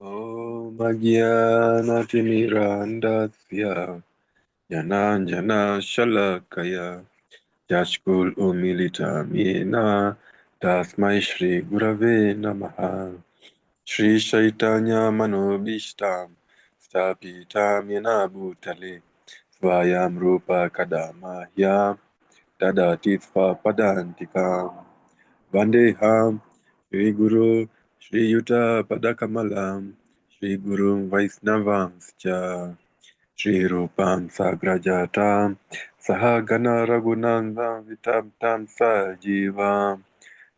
Om Agyanatimirandasya Jnananjana Shalakaya Yashkul Umilitamina Tasmai Shri Gurave Namaha Shri Chaitanya Manobishtam Stapitam Yena Bhutale Svayam Rupa Kadamahyam Dadati Padantikam Vandeham Shri Guru Shri Yuta Padakamalam Shri Guru Vaisnavamscha Shri Rupam Sagrajatam Sahagana Raghunandam Vitam Tam Sajivam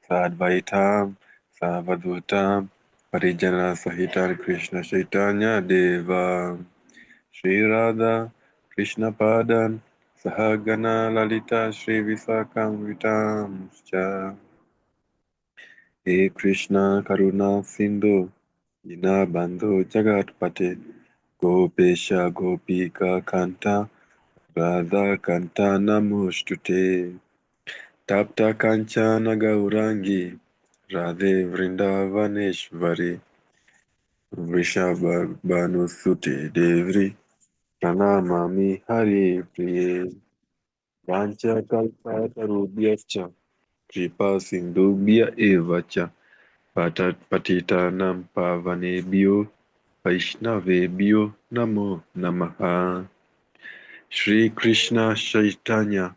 Sadvaitam Savadutam Parijana Sahitan Krishna Chaitanya Deva Shri Radha Krishna Padan Sahagana Lalita Shri Visakam Vitamscha He Krishna Karuna Sindhu Dinabandhu Jagatpate Gopesha Gopika Kanta Radha Kanta Namostute Tapta Kanchana Gaurangi Radhe Vrindavaneshvari Vrishabhanusute Devri Pranamami Hari Priye Vancha Kalpatarubhyascha Kripa Sindhubhya Evacha Patitanam Pavanebhyo Vaishnavebhyo Namo Namaha Shri Krishna Chaitanya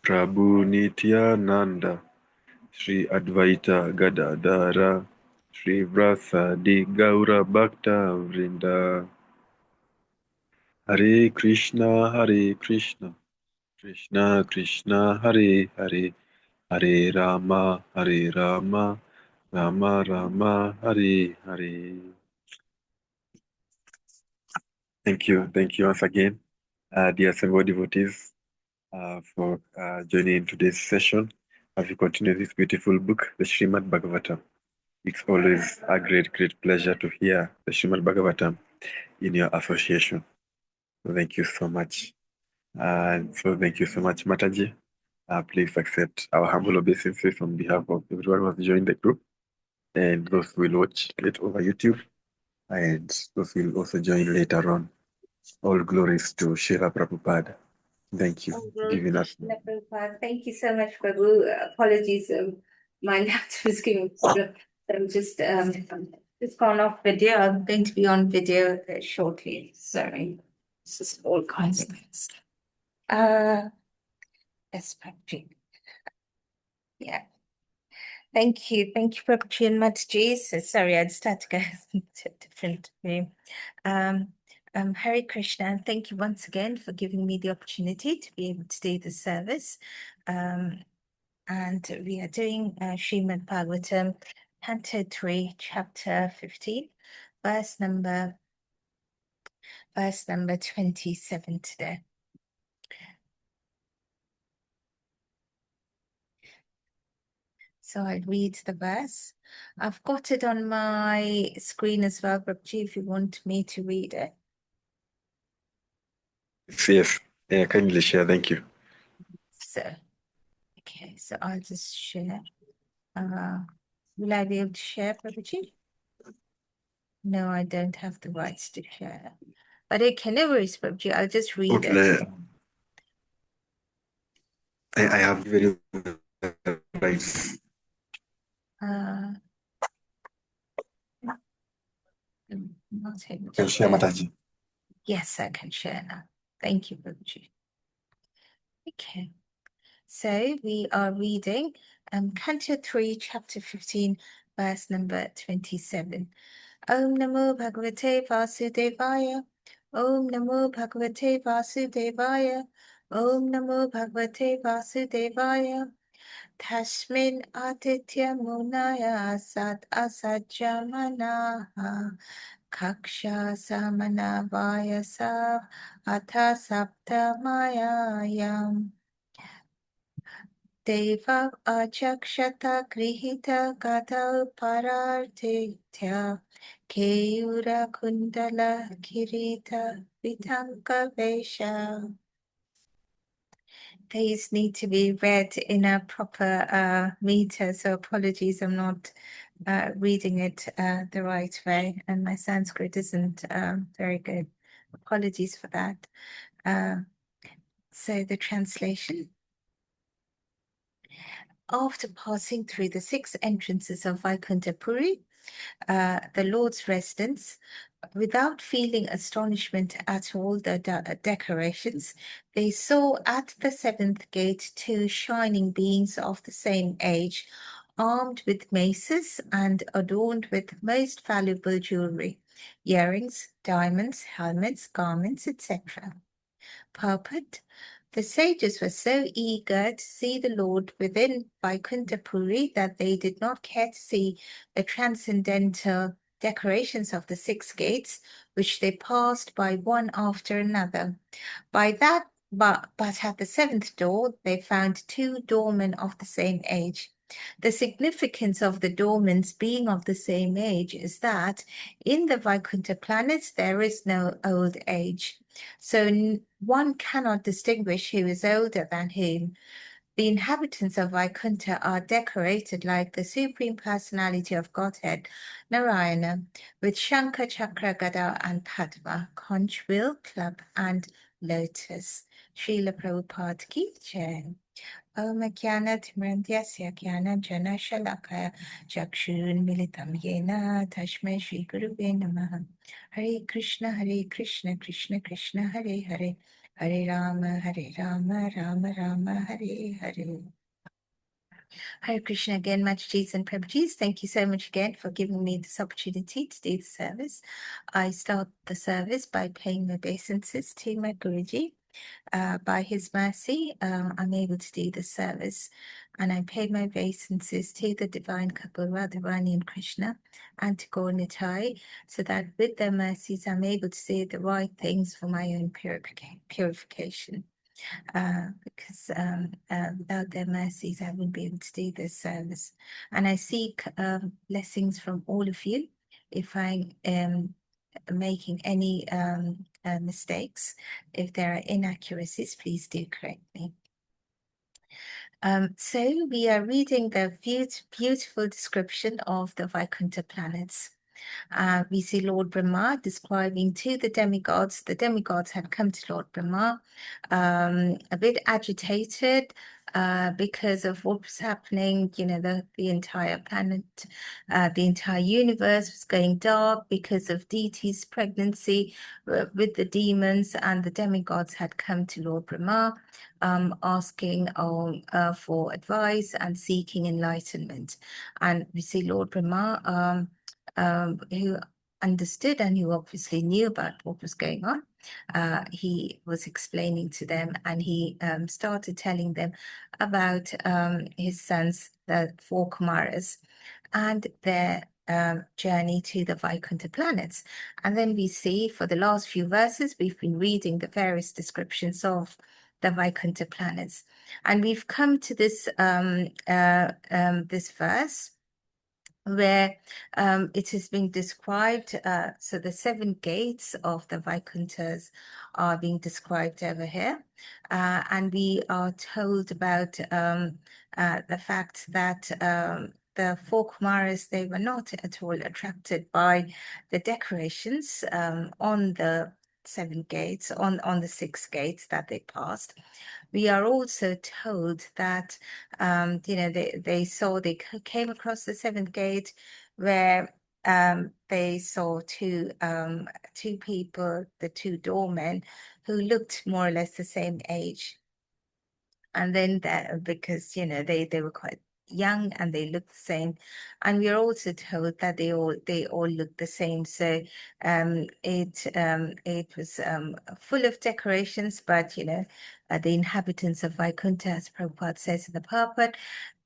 Prabhu Nityananda Shri Advaita Gadadara Shri Vrasadi Gaura Bhakta Vrinda Hare Krishna Krishna Krishna Hare Hare Hare Rama Rama Rama Hare Hare. Thank you once again, dear assembled devotees, for joining today's session as we continue this beautiful book, the Srimad Bhagavatam. It's always a great pleasure to hear the Srimad Bhagavatam in your association. Thank you so much. Thank you so much, Mataji. Please accept our humble obeisances on behalf of everyone who has joined the group and those who will watch it over YouTube and those who will also join later on. All glories to Srila Prabhupada. Thank you. Giving us. Thank you so much, Prabhu. Apologies, my laptop is giving a problem. I'm just gone off video. I'm going to be on video shortly. Sorry. This is all kinds of things. Yes, Prabhuji. Yeah. Thank you, Prabhuji and Mataji. So sorry, I just had to go to a different room. Hare Krishna, and thank you once again for giving me the opportunity to be able to do the service. And we are doing Srimad Bhagavatam, Canto 3, Chapter 15, verse number 27 today. So I read the verse. I've got it on my screen as well, Prabhuji, if you want me to read it. Yes, yeah, kindly share. Thank you. So, okay, so I'll just share. Will I be able to share, Prabhuji? No, I don't have the rights to share. But okay, no worries, Prabhuji. I'll just read it. I have very rights. I'm not able Can to share, Mataji. Yes, I can share now. Thank you, Prabhuji. Okay. So we are reading Canto 3, Chapter 15, verse number 27. Om Namo Bhagavate Vasudevaya. Om Namo Bhagavate Vasudevaya. Om Namo Bhagavate Vasudevaya. Tashmin Aditya Munaya Asat Asajamanaha Kaksha Samana Vayasa Atha Saptamayayam Deva Achakshata Grihita Gata Parartitya Keura Kundala Kirita Vitanka Vesha these need to be read in a proper meter, so apologies, I'm not reading it the right way, and my Sanskrit isn't very good. Apologies for that. So the translation. After passing through the 6 entrances of Vaikuntha Puri, the Lord's residence, without feeling astonishment at all the decorations, they saw at the 7th gate 2 shining beings of the same age, armed with maces and adorned with most valuable jewelry, earrings, diamonds, helmets, garments, etc. Purport. The sages were so eager to see the Lord within Vaikuntha Puri that they did not care to see the transcendental decorations of the 6 gates, which they passed by one after another. But at the 7th door, they found 2 doormen of the same age. The significance of the doormen being of the same age is that in the Vaikuntha planets, there is no old age. So one cannot distinguish who is older than whom. The inhabitants of Vaikuntha are decorated like the Supreme Personality of Godhead, Narayana, with Shankha, Chakra, Gada, and Padma, conch, wheel, club, and lotus. Srila Prabhupada ki jai. Om Jnana-timirandhasya Jnana-jana Shalakaya Chakshurunmilitam Yena Tashmai Shri Gurave Namaha. Hare Krishna, Krishna Krishna, Hare Hare, Hare Rama, Rama Rama, Hare Hare. Hare Krishna again, Mataji's and Prabhuji's. Thank you so much again for giving me this opportunity to do the service. I start the service by paying my obeisances to my Guruji. By his mercy, I'm able to do the service. And I pay my obeisances to the divine couple, Radharani and Krishna, and to Gaur Nitai, so that with their mercies, I'm able to say the right things for my own purification. Because without their mercies, I wouldn't be able to do this service. And I seek blessings from all of you. If I am making any mistakes, if there are inaccuracies, please do correct me. So we are reading the beautiful description of the Vaikuntha planets. We see Lord Brahma describing to the demigods. The demigods had come to Lord Brahma, a bit agitated because of what was happening. You know, the entire planet, the entire universe was going dark because of Deity's pregnancy with the demons, and the demigods had come to Lord Brahma, asking for advice and seeking enlightenment. And we see Lord Brahma who understood and who obviously knew about what was going on. He was explaining to them, and he started telling them about his sons, the 4 Kumaras, and their journey to the Vaikuntha planets. And then we see for the last few verses, we've been reading the various descriptions of the Vaikuntha planets. And we've come to this, this verse where it has been described, so the 7 gates of the Vaikunthas are being described over here. And we are told about the fact that the 4 Kumaras, they were not at all attracted by the decorations on the 7 gates, on the 6 gates that they passed. We are also told that, you know, they came across the 7th gate where they saw two people, the 2 doormen, who looked more or less the same age. And then that, because, you know, they were quite young and they looked the same. And we are also told that they all looked the same. So it was full of decorations, but, you know, the inhabitants of Vaikuntha, as Prabhupada says in the purport,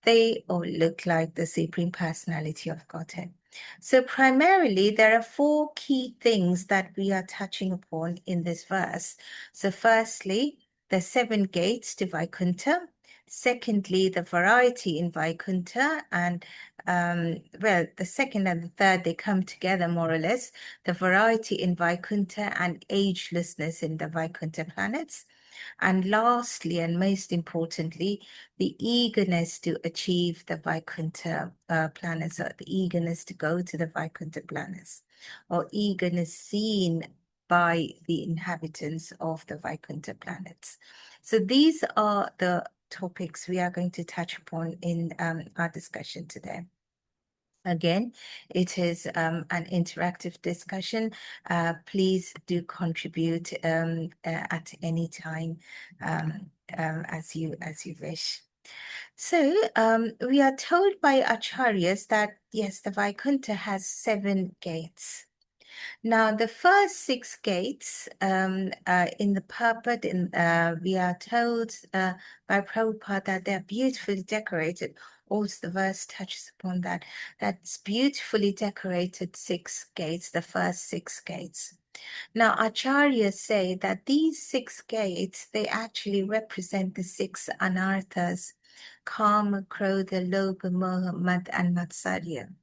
they all look like the Supreme Personality of Godhead. So primarily, there are 4 key things that we are touching upon in this verse. So firstly, the 7 gates to Vaikuntha. Secondly, the variety in Vaikuntha, and well, the second and the third, they come together more or less. The variety in Vaikuntha and agelessness in the Vaikuntha planets. And lastly, and most importantly, the eagerness to achieve the Vaikuntha planets, or the eagerness to go to the Vaikuntha planets, or eagerness seen by the inhabitants of the Vaikuntha planets. So these are the topics we are going to touch upon in our discussion today. Again, it is an interactive discussion. Please do contribute at any time as you wish. So we are told by acharyas that yes, the Vaikuntha has 7 gates. Now, the first 6 gates in the purport, we are told by Prabhupada that they're beautifully decorated. Also, the verse touches upon that. That's beautifully decorated 6 gates, the first 6 gates. Now, acharyas say that these 6 gates, they actually represent the 6 anarthas: Kama, Krodha, Lobha, Moha, Mad, and Matsarya.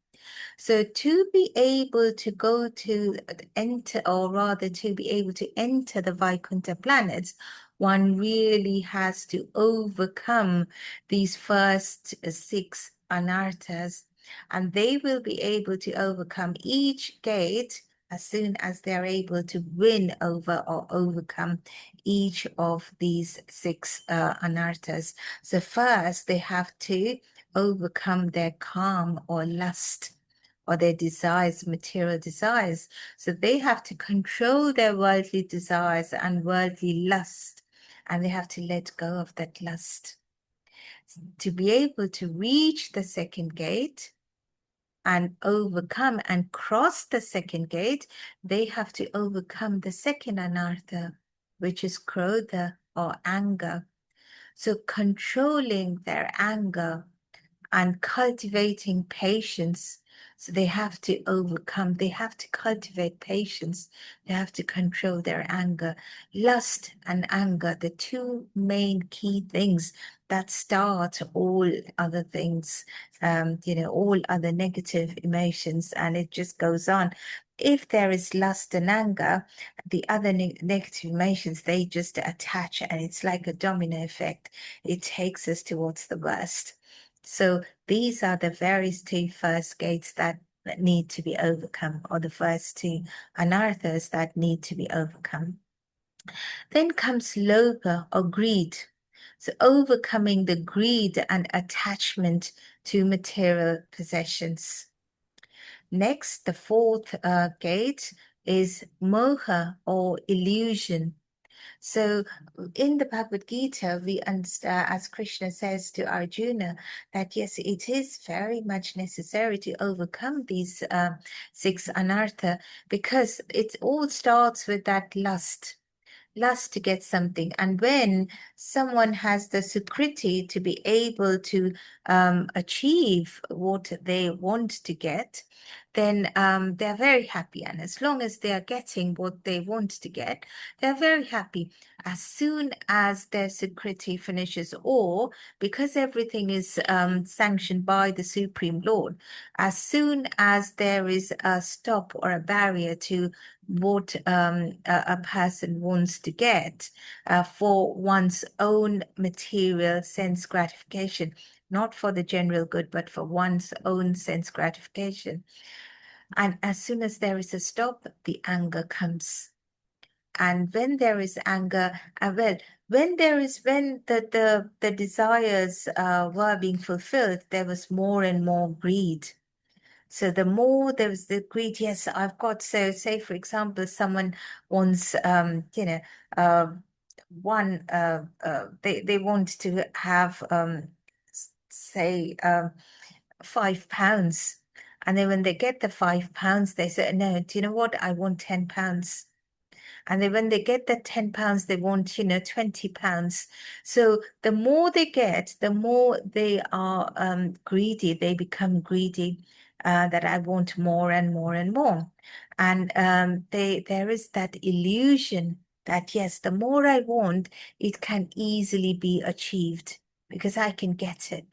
So to be able to go to enter, or rather to be able to enter the Vaikuntha planets, one really has to overcome these first 6 anarthas, and they will be able to overcome each gate as soon as they're able to win over or overcome each of these 6 anarthas. So first they have to overcome their calm or lust, or their desires, material desires. So they have to control their worldly desires and worldly lust, and they have to let go of that lust. To be able to reach the second gate and overcome and cross the second gate, they have to overcome the second anartha, which is krodha, or anger. So controlling their anger and cultivating patience. So they have to overcome, they have to cultivate patience, they have to control their anger. Lust and anger, the 2 main key things that start all other things, all other negative emotions, and it just goes on. If there is lust and anger, the other negative emotions, they just attach, and it's like a domino effect. It takes us towards the worst. So these are the very 2 first gates that need to be overcome, or the first 2 anarthas that need to be overcome. Then comes lobha, or greed. So overcoming the greed and attachment to material possessions. Next, the 4th gate is moha, or illusion. So in the Bhagavad Gita, we understand, as Krishna says to Arjuna, that yes, it is very much necessary to overcome these 6 anartha, because it all starts with that lust to get something. And when someone has the sukriti to be able to achieve what they want to get, then they're very happy. And as long as they are getting what they want to get, they're very happy. As soon as their sukriti finishes, or because everything is sanctioned by the Supreme Lord, as soon as there is a stop or a barrier to what a person wants to get for one's own material sense gratification, not for the general good, but for one's own sense gratification. And as soon as there is a stop, the anger comes. And when there is anger, when the desires were being fulfilled, there was more and more greed. So the more there was the greed, yes, I've got, so say for example, someone wants, they want to have, say, £5. And then when they get the £5, they say, no, do you know what? I want £10. And then when they get the £10, they want, £20. So the more they get, the more they are greedy. They become greedy, that I want more and more and more. And there is that illusion that, yes, the more I want, it can easily be achieved because I can get it.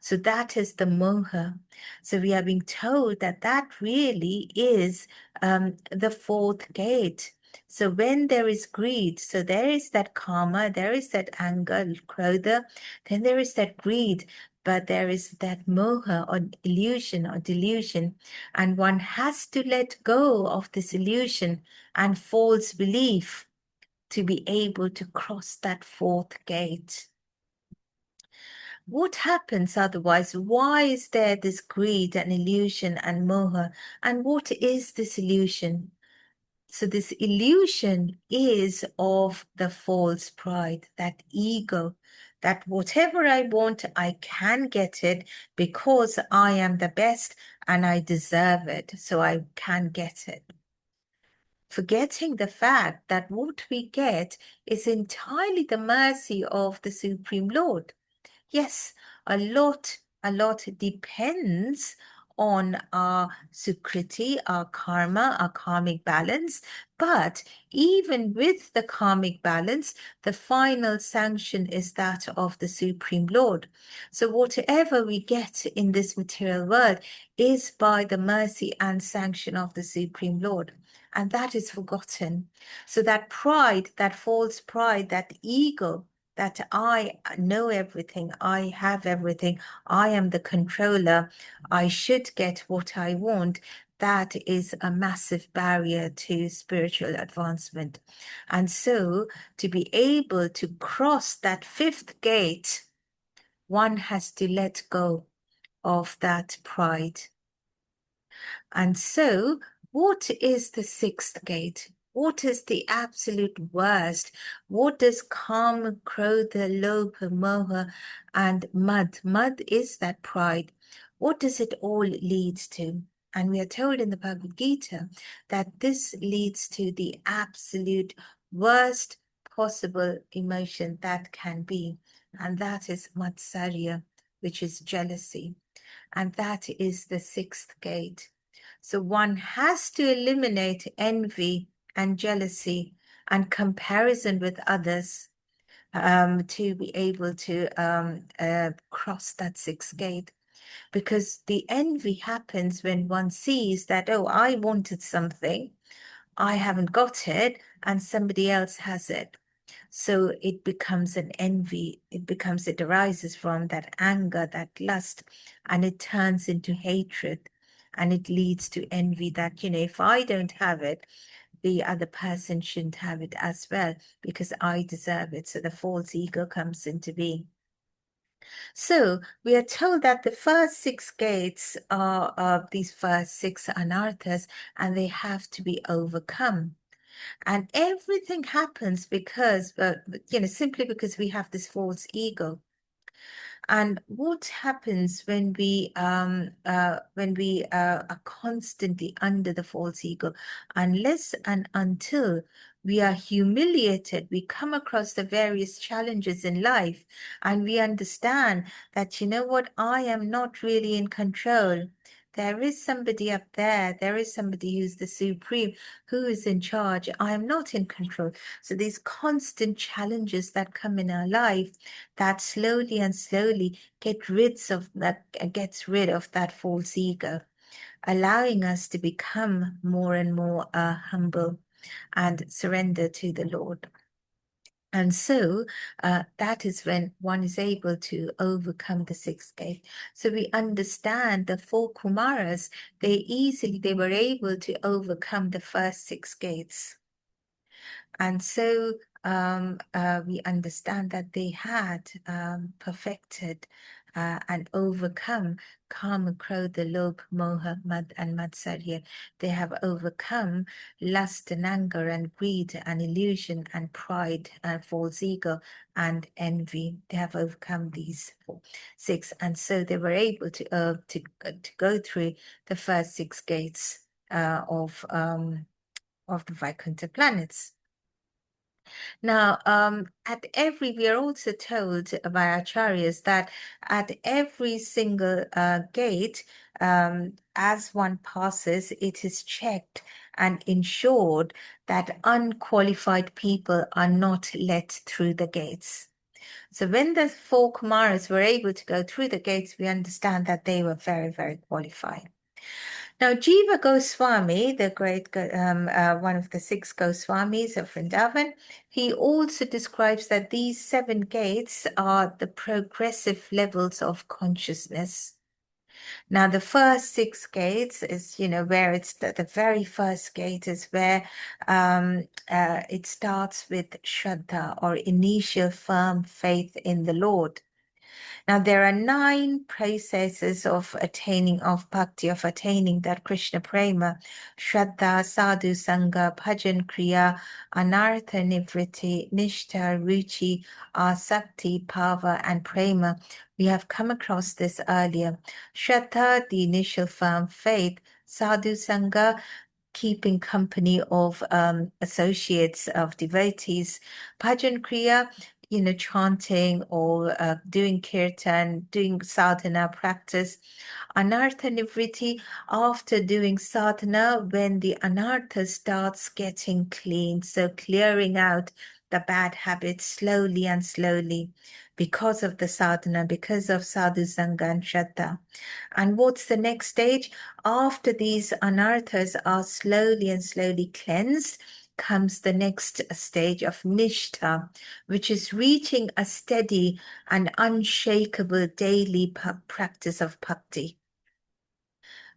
So that is the moha. So we are being told that that really is the 4th gate. So when there is greed, so there is that karma, there is that anger, krodha, then there is that greed, but there is that moha or illusion or delusion, and one has to let go of this illusion and false belief to be able to cross that fourth gate. What happens otherwise? Why is there this greed and illusion and moha? And what is this illusion? So this illusion is of the false pride, that ego, that whatever I want, I can get it because I am the best and I deserve it, so I can get it. Forgetting the fact that what we get is entirely the mercy of the Supreme Lord. Yes, a lot depends on our sukriti, our karma, our karmic balance. But even with the karmic balance, the final sanction is that of the Supreme Lord. So whatever we get in this material world is by the mercy and sanction of the Supreme Lord. And that is forgotten. So that pride, that false pride, that ego, that I know everything, I have everything, I am the controller, I should get what I want, that is a massive barrier to spiritual advancement. And so to be able to cross that fifth gate, one has to let go of that pride. And so what is the sixth gate? What is the absolute worst? What does kama, krodha, lobha, moha, and mad? Mad is that pride. What does it all lead to? And we are told in the Bhagavad Gita that this leads to the absolute worst possible emotion that can be. And that is matsarya, which is jealousy. And that is the sixth gate. So one has to eliminate envy and jealousy and comparison with others to be able to cross that sixth gate. Because the envy happens when one sees that, oh, I wanted something, I haven't got it, and somebody else has it. So it becomes an envy. It arises from that anger, that lust, and it turns into hatred. And it leads to envy that, if I don't have it, the other person shouldn't have it as well because I deserve it. So the false ego comes into being. So we are told that the first six gates are these first six anarthas, and they have to be overcome. And everything happens because, simply because we have this false ego. And what happens when we are constantly under the false ego, unless and until we are humiliated, we come across the various challenges in life, and we understand that, you know what, I am not really in control. There is somebody up there. There is somebody who's the supreme, who is in charge. I am not in control. So these constant challenges that come in our life, that slowly and slowly gets rid of that false ego, allowing us to become more and more humble and surrender to the Lord. And so that is when one is able to overcome the sixth gate. So we understand the four Kumaras, they were able to overcome the first six gates. And so we understand that they had perfected and overcome kama, krodha, lobha, moha, mad, and matsarya. They have overcome lust and anger and greed and illusion and pride and false ego and envy. They have overcome these six, and so they were able to go through the first six gates of the Vaikuntha planets. Now, we are also told by acharyas that at every single gate, as one passes, it is checked and ensured that unqualified people are not let through the gates. So when the four Kumaras were able to go through the gates, we understand that they were very, very qualified. Now, Jiva Goswami, the great one of the 6 Goswamis of Vrindavan, he also describes that these 7 gates are the progressive levels of consciousness. Now, the first 6 gates is, where it's the very first gate is where it starts with Shraddha, or initial firm faith in the Lord. Now, there are 9 processes of attaining that Krishna Prema: Shraddha, Sadhu Sangha, Bhajan Kriya, Anartha Nivriti, Nishtha, Ruchi, Asakti, Bhava, and Prema. We have come across this earlier. Shraddha, the initial firm faith; Sadhu Sangha, keeping company of associates of devotees; Bhajan Kriya, chanting or doing kirtan, doing sadhana practice; Anartha Nivriti, after doing sadhana, when the anartha starts getting clean, so clearing out the bad habits slowly and slowly because of the sadhana, because of sadhu sangha and shraddha. And what's the next stage? After these anarthas are slowly and slowly cleansed, comes the next stage of nishtha, which is reaching a steady and unshakable daily practice of bhakti.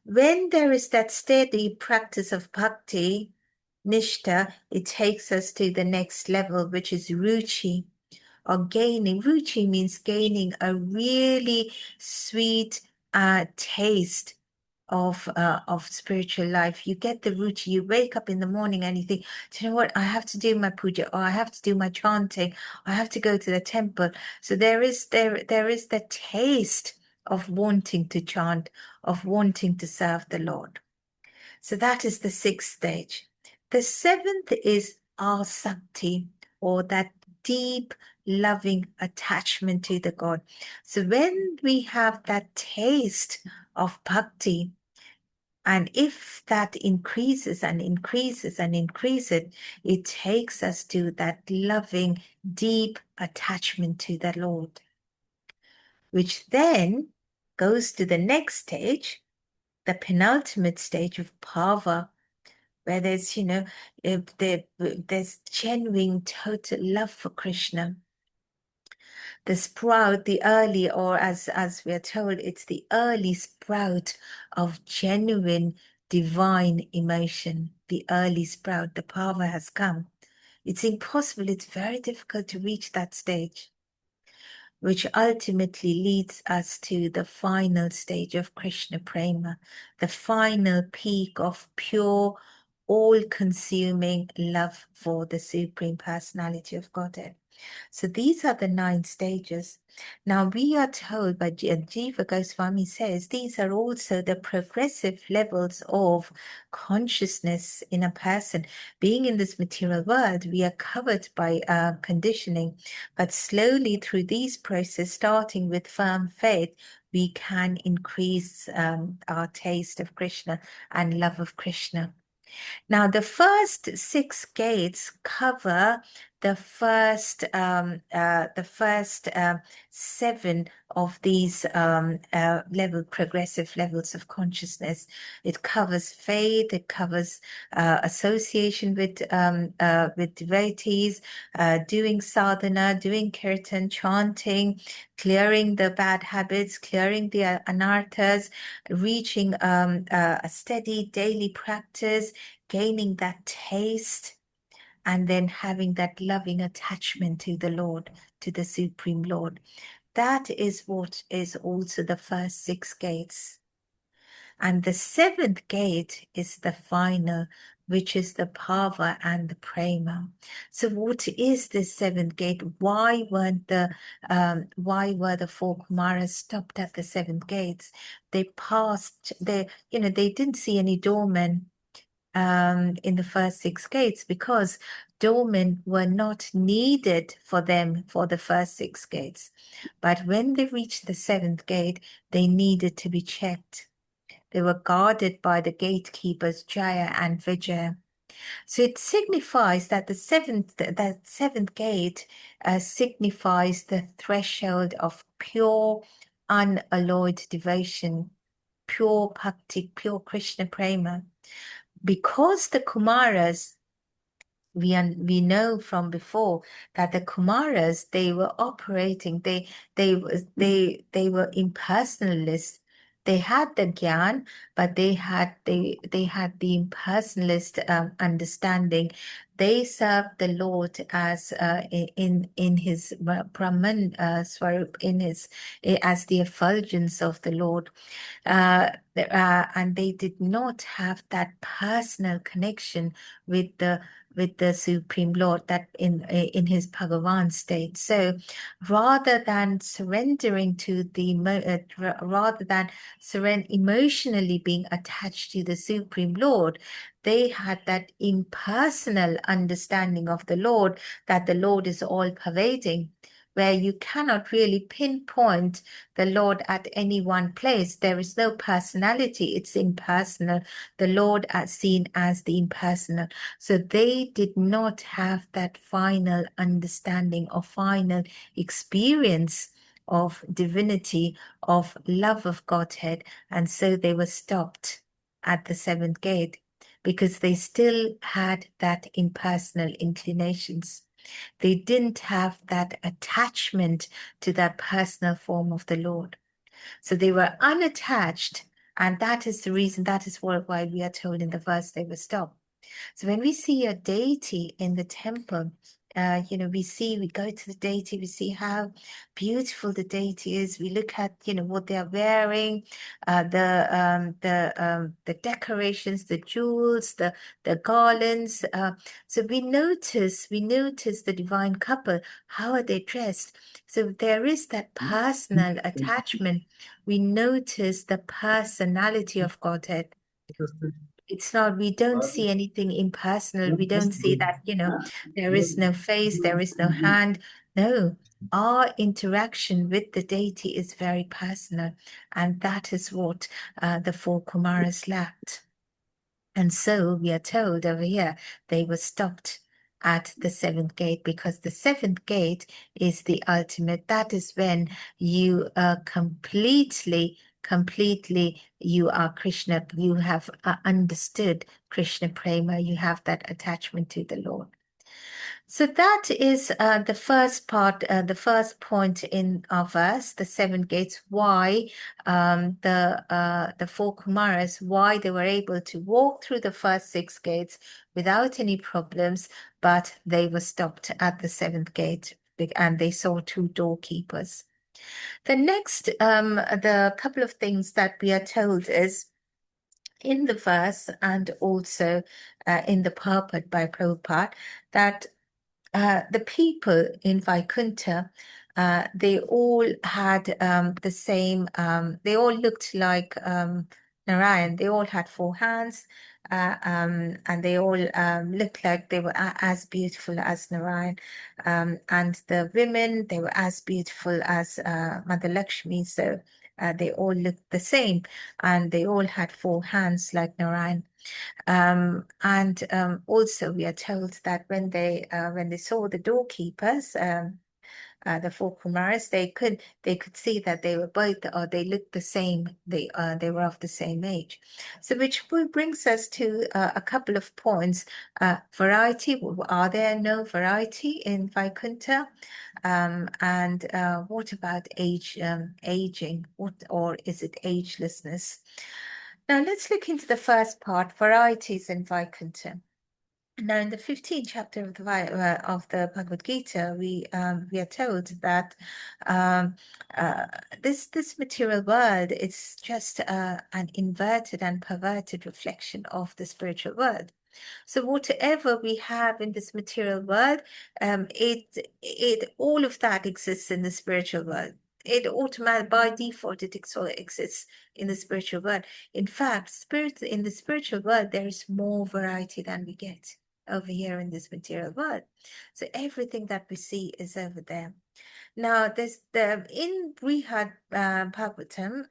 When there is that steady practice of bhakti, nishtha, it takes us to the next level, which is ruchi, or gaining. Ruchi means gaining a really sweet taste of spiritual life. You get the ruchi. You wake up in the morning and you think, do you know what? I have to do my puja, or I have to do my chanting, or I have to go to the temple. So there is the taste of wanting to chant, of wanting to serve the Lord. So that is the 6th stage. The 7th is asakti, or that deep, loving attachment to the God. So when we have that taste of bhakti, and if that increases and increases and increases, it takes us to that loving, deep attachment to the Lord, which then goes to the next stage, the penultimate stage of bhava, where there's, there's genuine, total love for Krishna. The sprout, the early, or as we are told, it's the early sprout of genuine divine emotion. The early sprout, the bhava has come. It's impossible, it's very difficult to reach that stage, which ultimately leads us to the final stage of Krishna Prema, the final peak of pure, all-consuming love for the Supreme Personality of Godhead. So these are the 9 stages. Now we are told by Jiva Goswami says these are also the progressive levels of consciousness in a person. Being in this material world, we are covered by conditioning, but slowly through these processes, starting with firm faith, we can increase our taste of Krishna and love of Krishna. Now, the first 6 gates cover the first 7 of these progressive levels of consciousness. It covers faith, it covers association with devotees, doing sadhana, doing kirtan, chanting, clearing the bad habits, clearing the anarthas, reaching a steady daily practice, gaining that taste, and then having that loving attachment to the Lord, to the Supreme Lord. That is what is also the first 6 gates. And the 7th gate is the final, which is the bhava and the prema. So what is this 7th gate? Why were the 4 Kumaras stopped at the 7th gates? They passed, they didn't see any doormen in the first 6 gates, because doormen were not needed for them for the first 6 gates. But when they reached the 7th gate, they needed to be checked. They were guarded by the gatekeepers Jaya and Vijaya. So it signifies that the seventh gate signifies the threshold of pure, unalloyed devotion. pure bhakti, pure Krishna prema. Because the Kumaras, we know from before that the Kumaras, they were operating, they were impersonalists. They had the gyan, but they had the impersonalist understanding. They served the Lord as in his Brahman Swarup, in his as the effulgence of the Lord. And they did not have that personal connection with the Supreme Lord, that in his Bhagavan state. So rather than surrendering to rather than emotionally being attached to the Supreme Lord, they had that impersonal understanding of the Lord, that the Lord is all pervading, where you cannot really pinpoint the Lord at any one place. There is no personality, it's impersonal. The Lord as seen as the impersonal. So they did not have that final understanding or final experience of divinity, of love of Godhead. And so they were stopped at the seventh gate because they still had that impersonal inclinations. They didn't have that attachment to that personal form of the Lord. So they were unattached, and that is the reason, that is why we are told in the verse they were stopped. So when we see a deity in the temple, we go to the deity, we see how beautiful the deity is. We look at, what they are wearing, the decorations, the jewels, the garlands. So we notice the divine couple. How are they dressed? So there is that personal attachment. We notice the personality of Godhead. It's not, we don't see anything impersonal. We don't see that, there is no face, there is no hand. No, our interaction with the deity is very personal. And that is what the four Kumaras lacked. And so we are told over here, they were stopped at the seventh gate, because the seventh gate is the ultimate. That is when you are completely, you are Krishna. You have understood Krishna prema. You have that attachment to the Lord. So that is the first part, the first point in our verse, the seven gates, why the four Kumaras, why they were able to walk through the first six gates without any problems, but they were stopped at the seventh gate and they saw two doorkeepers. The next, the couple of things that we are told is, in the verse and also in the purport by Prabhupada, that the people in Vaikunta, they all had the same, they all looked like Narayan. They all had four hands, and they all looked like they were as beautiful as Narayan. And the women, they were as beautiful as Mother Lakshmi. So they all looked the same, and they all had four hands like Narayan. And also we are told that when they saw the doorkeepers, the four Kumaras, they could see that they were both, or they looked the same. They were of the same age. So which brings us to a couple of points. Variety. Are there no variety in Vaikunta? And what about aging? Or is it agelessness? Now let's look into the first part, varieties in Vaikunta. Now, in the 15th chapter of the Bhagavad Gita, we are told that this material world is just an inverted and perverted reflection of the spiritual world. So whatever we have in this material world, it all of that exists in the spiritual world. It automatically, by default, it exists in the spiritual world. In fact, in the spiritual world, there is more variety than we get over here in this material world. So everything that we see is over there. Now, there's in Brihad Bhagavatam,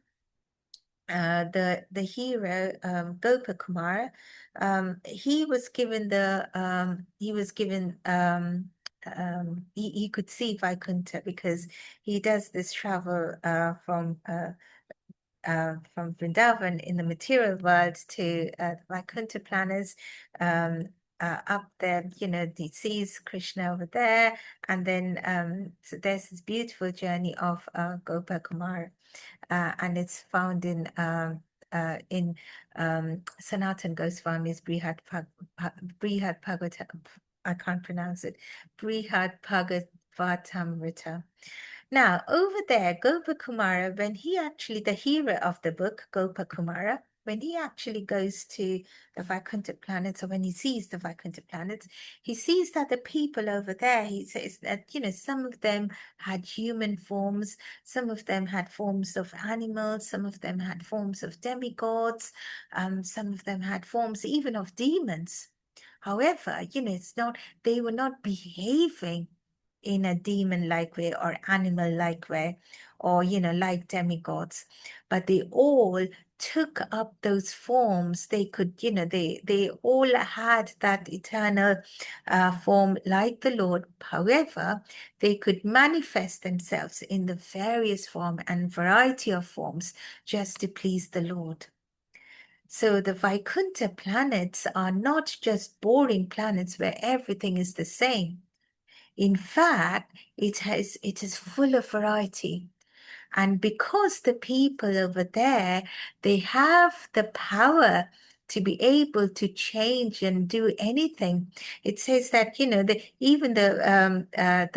the hero Gopakumar, he was given he could see Vaikunta because he does this travel from from Vrindavan in the material world to Vaikuntha planets, up there, he sees Krishna over there, and then so there's this beautiful journey of Gopa Kumar, and it's found in Sanatan Goswami's Brihad Bhagavatam. I can't pronounce it. Brihad Bhagavatamrita. Now, over there, Gopakumara, when he actually, the hero of the book, Gopakumara, when he actually goes to the Vaikuntha planets, or when he sees the Vaikuntha planets, he sees that the people over there, he says that, some of them had human forms, some of them had forms of animals, some of them had forms of demigods, some of them had forms even of demons. However, it's not, they were not behaving in a demon-like way or animal-like way, or like demigods, but they all took up those forms. They could, they all had that eternal form like the Lord. However, they could manifest themselves in the various form and variety of forms just to please the Lord. So the Vaikuntha planets are not just boring planets where everything is the same. In fact, it is full of variety. And because the people over there, they have the power to be able to change and do anything. It says that, even the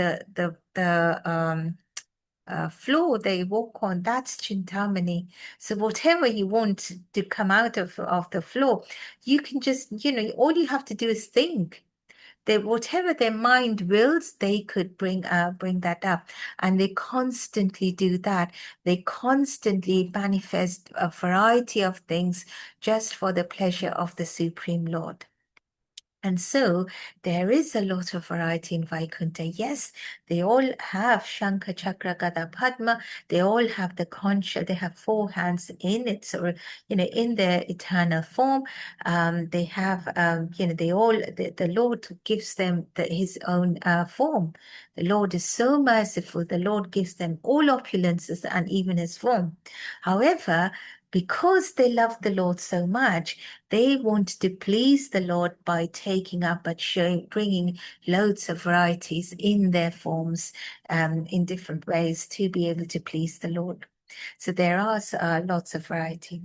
floor they walk on, that's Chintamani. So whatever you want to come out of the floor, you can just, all you have to do is think. Whatever their mind wills, they could bring that up, and they constantly do that. They constantly manifest a variety of things just for the pleasure of the Supreme Lord. And so there is a lot of variety in Vaikuntha. Yes, they all have Shankha, Chakra, Gada, Padma. They all have the conch. They have four hands in it, so in their eternal form. They have, they all. The Lord gives them His own form. The Lord is so merciful. The Lord gives them all opulences and even His form. However, because they love the Lord so much, they want to please the Lord by taking up and bringing loads of varieties in their forms, in different ways to be able to please the Lord. So there are lots of varieties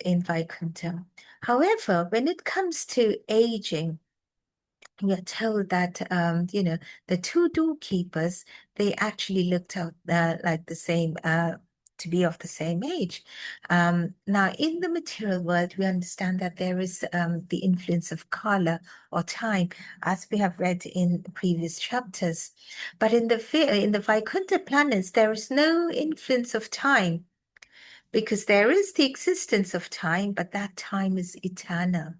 in Vaikuntha. However, when it comes to aging, we are told that the two doorkeepers, they actually looked out like the same, to be of the same age. Now in the material world, we understand that there is the influence of kala or time, as we have read in previous chapters. But in the Vaikuntha planets, there is no influence of time, because there is the existence of time, but that time is eternal.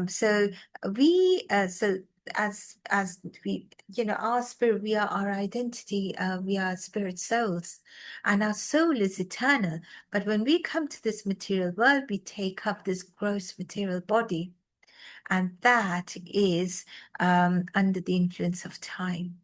So we, so as we, our spirit, we are our identity, we are spirit souls, and our soul is eternal. But when we come to this material world, we take up this gross material body, and that is under the influence of time.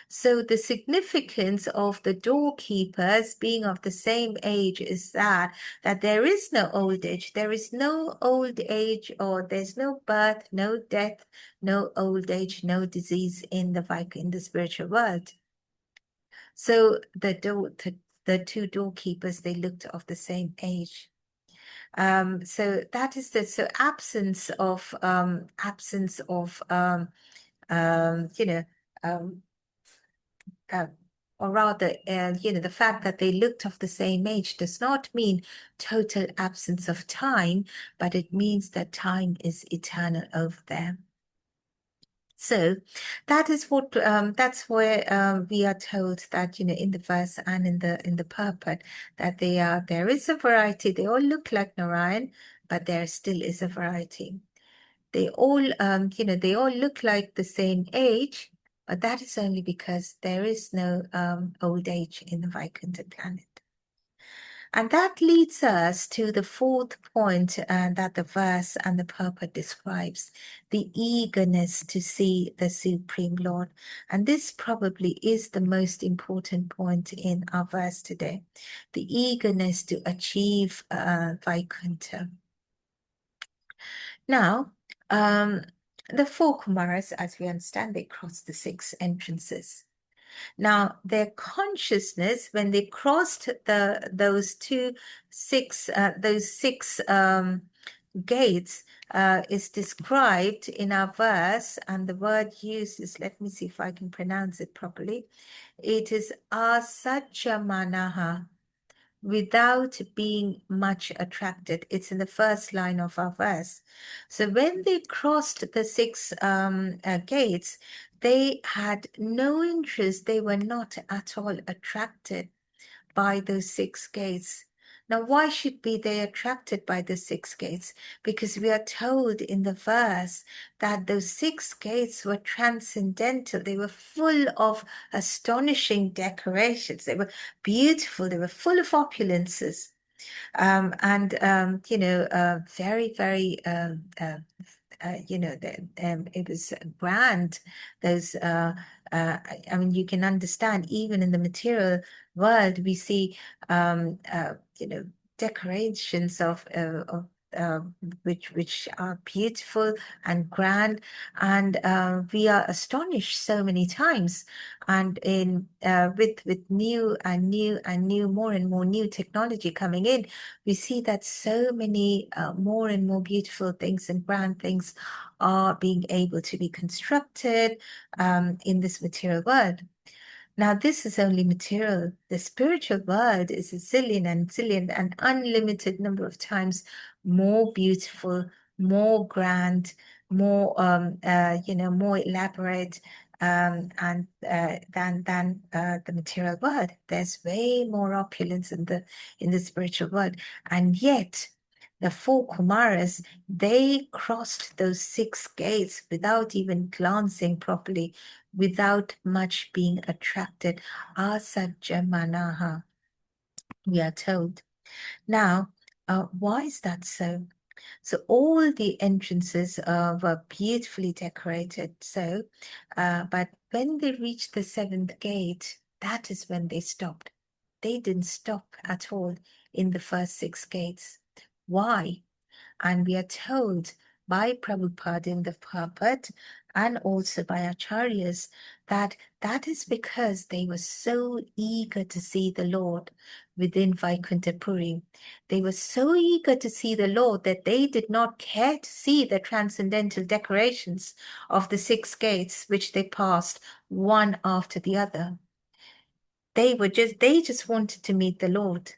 So the significance of the doorkeepers being of the same age is that there is no old age. There is no old age, or there's no birth, no death, no old age, no disease in the spiritual world. So the two doorkeepers, they looked of the same age. So that is absence of or rather, the fact that they looked of the same age does not mean total absence of time, but it means that time is eternal over there. So that is what that's where we are told that in the verse and in the purport that there is a variety. They all look like Narayan, but there still is a variety. They all they all look like the same age, but that is only because there is no old age in the Vaikuntha planet. And that leads us to the fourth point that the verse and the purport describes, the eagerness to see the Supreme Lord. And this probably is the most important point in our verse today, the eagerness to achieve Vaikuntha. Now, the four Kumaras, as we understand, they crossed the six entrances. Now, their consciousness, when they crossed those six gates, is described in our verse, and the word used is, let me see if I can pronounce it properly. It is asajamanaha, without being much attracted. It's in the first line of our verse. So when they crossed the six gates, they had no interest. They were not at all attracted by those six gates. Now, why should be they attracted by the six gates? Because we are told in the verse that those six gates were transcendental. They were full of astonishing decorations. They were beautiful. They were full of opulences. Very, very, it was grand. Those, I mean, you can understand, even in the material world, we see, decorations of which are beautiful and grand, and we are astonished so many times. And in with new and new and new, more and more new technology coming in, we see that so many more and more beautiful things and grand things are being able to be constructed in this material world. Now, this is only material. The spiritual world is a zillion and unlimited number of times more beautiful, more grand, more more elaborate and than the material world. There's way more opulence in the spiritual world, and yet the four Kumaras, they crossed those six gates without even glancing properly, without much being attracted. Asajamanaha, we are told. Now, why is that so? So all the entrances were beautifully decorated. So, but when they reached the seventh gate, that is when they stopped. They didn't stop at all in the first six gates. Why? And we are told by Prabhupada in the purport and also by Acharyas that that is because they were so eager to see the Lord within Vaikuntha Puri. They were so eager to see the Lord that they did not care to see the transcendental decorations of the six gates which they passed one after the other. They just wanted to meet the Lord,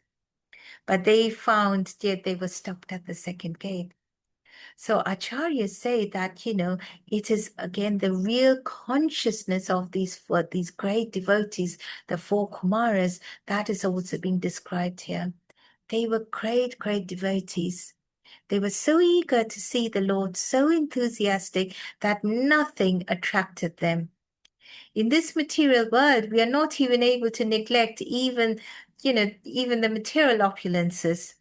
but they found that they were stopped at the second gate. So acharyas say that, it is again the real consciousness of these great devotees, the four Kumaras, that is also being described here. They were great, great devotees. They were so eager to see the Lord, so enthusiastic that nothing attracted them. In this material world, we are not even able to neglect even the material opulences.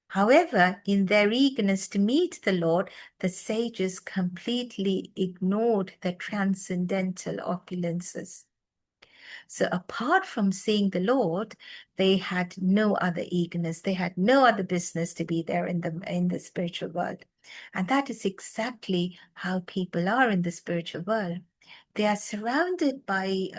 However, in their eagerness to meet the Lord, the sages completely ignored the transcendental opulences. So apart from seeing the Lord, they had no other eagerness. They had no other business to be there in the spiritual world. And that is exactly how people are in the spiritual world. They are surrounded by,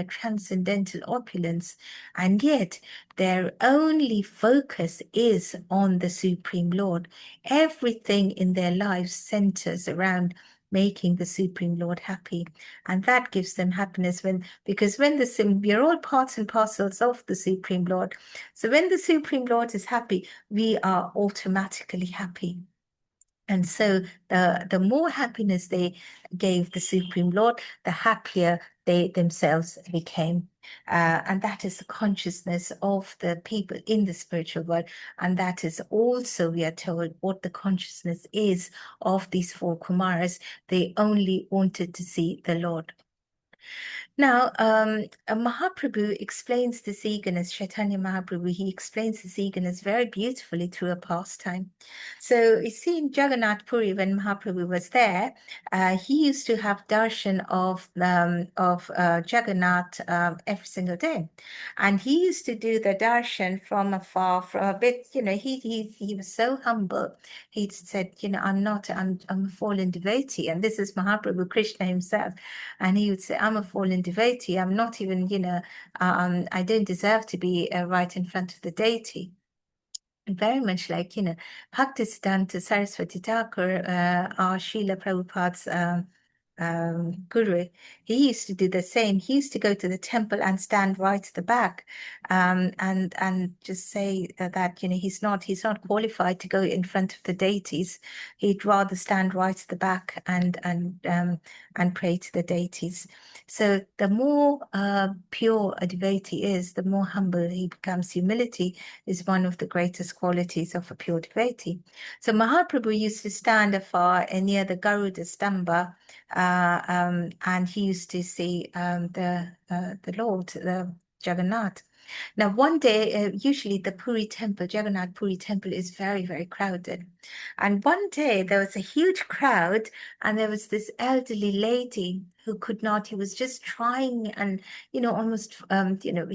transcendental opulence, and yet their only focus is on the Supreme Lord. Everything in their lives centers around making the Supreme Lord happy, and that gives them happiness because we're all parts and parcels of the Supreme Lord. So when the Supreme Lord is happy, we are automatically happy. And so the more happiness they gave the Supreme Lord, the happier they themselves became. And that is the consciousness of the people in the spiritual world. And that is also, we are told, what the consciousness is of these four Kumaras. They only wanted to see the Lord. Now, Mahaprabhu explains this eagerness, Chaitanya Mahaprabhu, he explains this eagerness very beautifully through a pastime. So you see in Jagannath Puri, when Mahaprabhu was there, he used to have darshan of Jagannath every single day. And he used to do the darshan from afar, from a bit, he was so humble. He said, I'm a fallen devotee. And this is Mahaprabhu Krishna himself. And he would say, I'm a fallen devotee. I'm not even, I don't deserve to be right in front of the deity. Very much like, Bhaktisiddhanta Saraswati Thakur, our Srila Prabhupada's guru, he used to do the same. He used to go to the temple and stand right at the back, and just say that he's not qualified to go in front of the deities. He'd rather stand right at the back and pray to the deities. So the more pure a devotee is, the more humble he becomes. Humility is one of the greatest qualities of a pure devotee. So Mahaprabhu used to stand afar near the Garuda Stamba, and he used to see the Lord, the Jagannath. Now, one day, usually the Puri temple, Jagannath Puri temple, is very, very crowded. And one day there was a huge crowd, and there was this elderly lady who could not, he was just trying and, almost,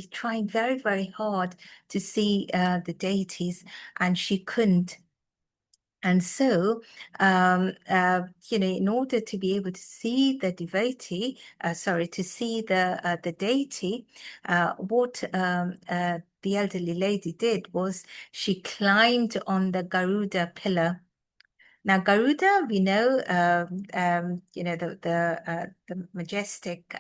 trying very, very hard to see the deities, and she couldn't. And so, in order to be able to see the devotee, to see the deity, what the elderly lady did was she climbed on the Garuda pillar. Now, Garuda, we know, the majestic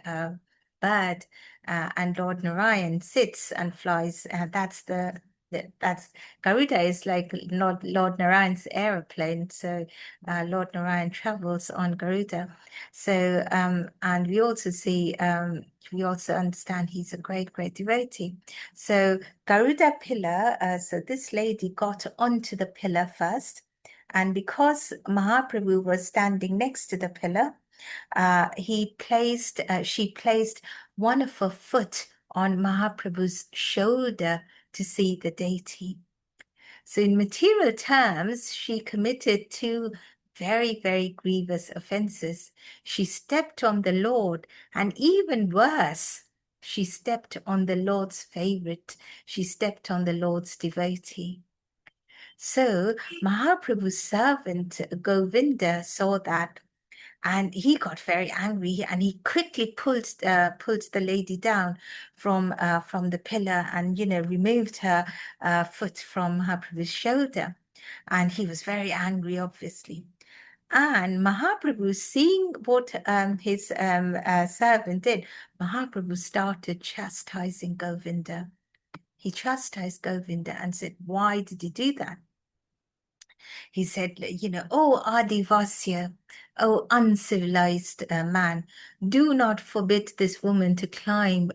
bird, and Lord Narayan sits and flies. That's Garuda is like Lord Narayan's aeroplane. So Lord Narayan travels on Garuda. So and we also see, we also understand he's a great, great devotee. So Garuda pillar. So this lady got onto the pillar first. And because Mahaprabhu was standing next to the pillar, she placed one of her foot on Mahaprabhu's shoulder to see the deity. So in material terms, she committed two very, very grievous offenses. She stepped on the Lord, and even worse, she stepped on the Lord's favorite. She stepped on the Lord's devotee. So Mahaprabhu's servant Govinda saw that, and he got very angry, and he quickly pulled the lady down from the pillar, and removed her foot from Mahaprabhu's shoulder. And he was very angry, obviously. And Mahaprabhu, seeing what his servant did, Mahaprabhu started chastising Govinda. He chastised Govinda and said, "Why did you do that?" He said, "Oh, Adivasya, oh, uncivilized man, do not forbid this woman to climb,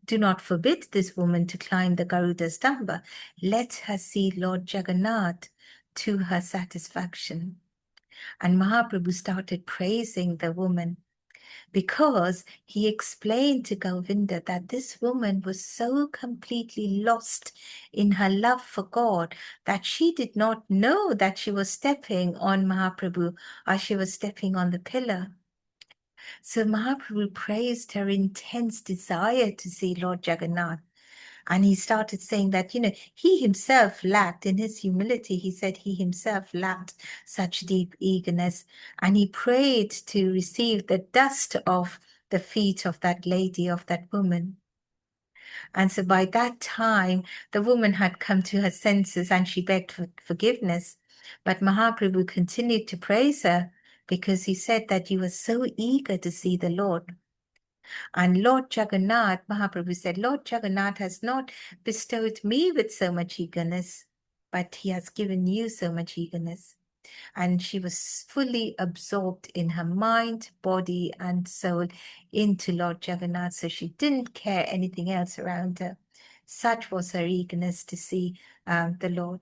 do not forbid this woman to climb the Garuda Stamba. Let her see Lord Jagannath to her satisfaction." And Mahaprabhu started praising the woman, because he explained to Govinda that this woman was so completely lost in her love for God that she did not know that she was stepping on Mahaprabhu, or she was stepping on the pillar. So Mahaprabhu praised her intense desire to see Lord Jagannath. And he started saying that, he himself lacked, in his humility, he said he himself lacked such deep eagerness. And he prayed to receive the dust of the feet of that lady, of that woman. And so by that time, the woman had come to her senses, and she begged for forgiveness. But Mahaprabhu continued to praise her, because he said that you were so eager to see the Lord. And Lord Jagannath, Mahaprabhu said, Lord Jagannath has not bestowed me with so much eagerness, but he has given you so much eagerness. And she was fully absorbed in her mind, body, and soul into Lord Jagannath. So she didn't care anything else around her. Such was her eagerness to see the Lord.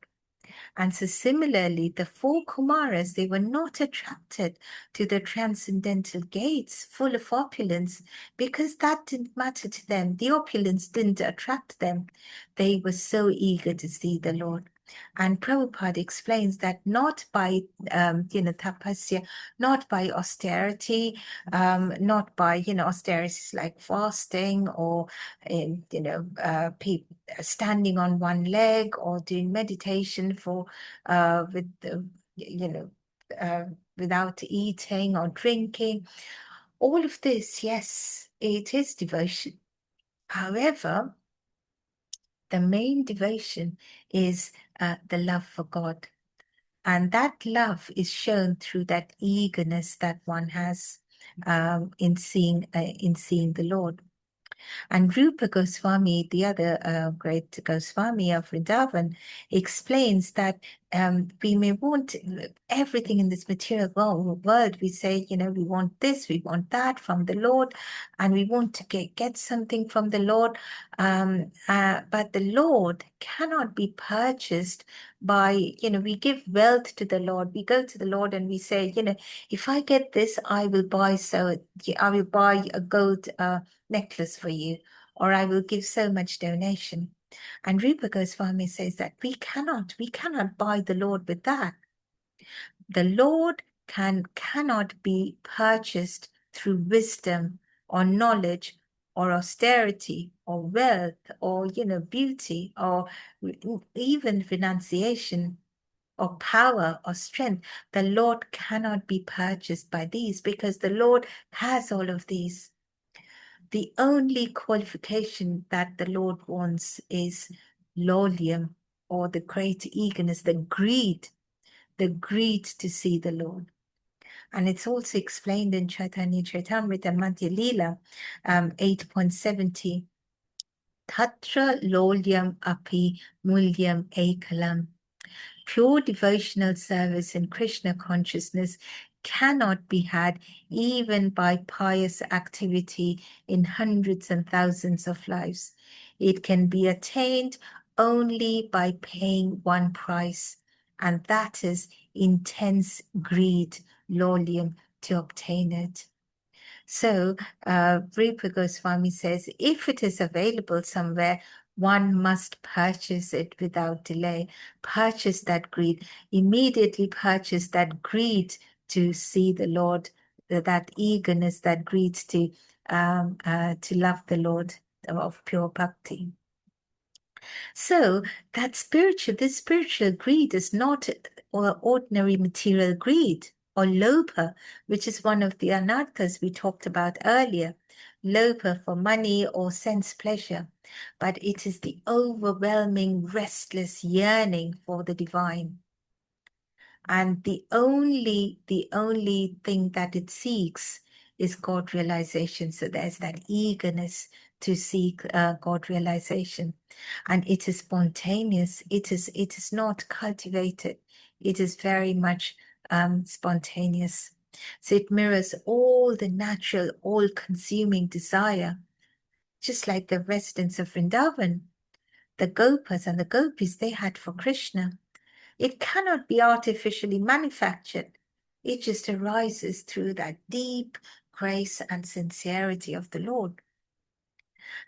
And so similarly, the four Kumaras, they were not attracted to the transcendental gates full of opulence because that didn't matter to them. The opulence didn't attract them. They were so eager to see the Lord. And Prabhupada explains that not by, tapasya, not by austerity, not by, austerities like fasting or, standing on one leg or doing meditation for, with, without eating or drinking. All of this, yes, it is devotion. However, the main devotion is the love for God. And that love is shown through that eagerness that one has in seeing the Lord. And Rupa Goswami, the other great Goswami of Vrindavan, explains that we may want everything in this material world. We say, we want this, we want that from the Lord, and we want to get something from the Lord. But the Lord cannot be purchased by, we give wealth to the Lord. We go to the Lord and we say, if I get this, I will buy a gold necklace for you, or I will give so much donation. And Rupa Goswami says that we cannot buy the Lord with that. The Lord cannot be purchased through wisdom or knowledge or austerity or wealth or, beauty or even renunciation or power or strength. The Lord cannot be purchased by these because the Lord has all of these. The only qualification that the Lord wants is lolium, or the great eagerness, the greed to see the Lord. And it's also explained in Chaitanya Charitamrita Madhya Leela 8.70. Tatra lolyam api mulyam ekalam. Pure devotional service in Krishna consciousness cannot be had even by pious activity in hundreds and thousands of lives. It can be attained only by paying one price, and that is intense greed, lolium, to obtain it. So, Rupa Goswami says, if it is available somewhere, one must purchase it without delay. Purchase that greed. Immediately purchase that greed to see the Lord, that eagerness, that greed to love the Lord of pure bhakti. So this spiritual greed is not ordinary material greed or lobha, which is one of the anarthas we talked about earlier. Lobha for money or sense pleasure, but it is the overwhelming, restless yearning for the divine. And the only thing that it seeks is God realization. So there's that eagerness to seek God realization, and it is spontaneous. It is not cultivated. It is very much spontaneous. So it mirrors all the natural, all-consuming desire, just like the residents of Vrindavan, the Gopas and the Gopis they had for Krishna. It cannot be artificially manufactured. It just arises through that deep grace and sincerity of the Lord.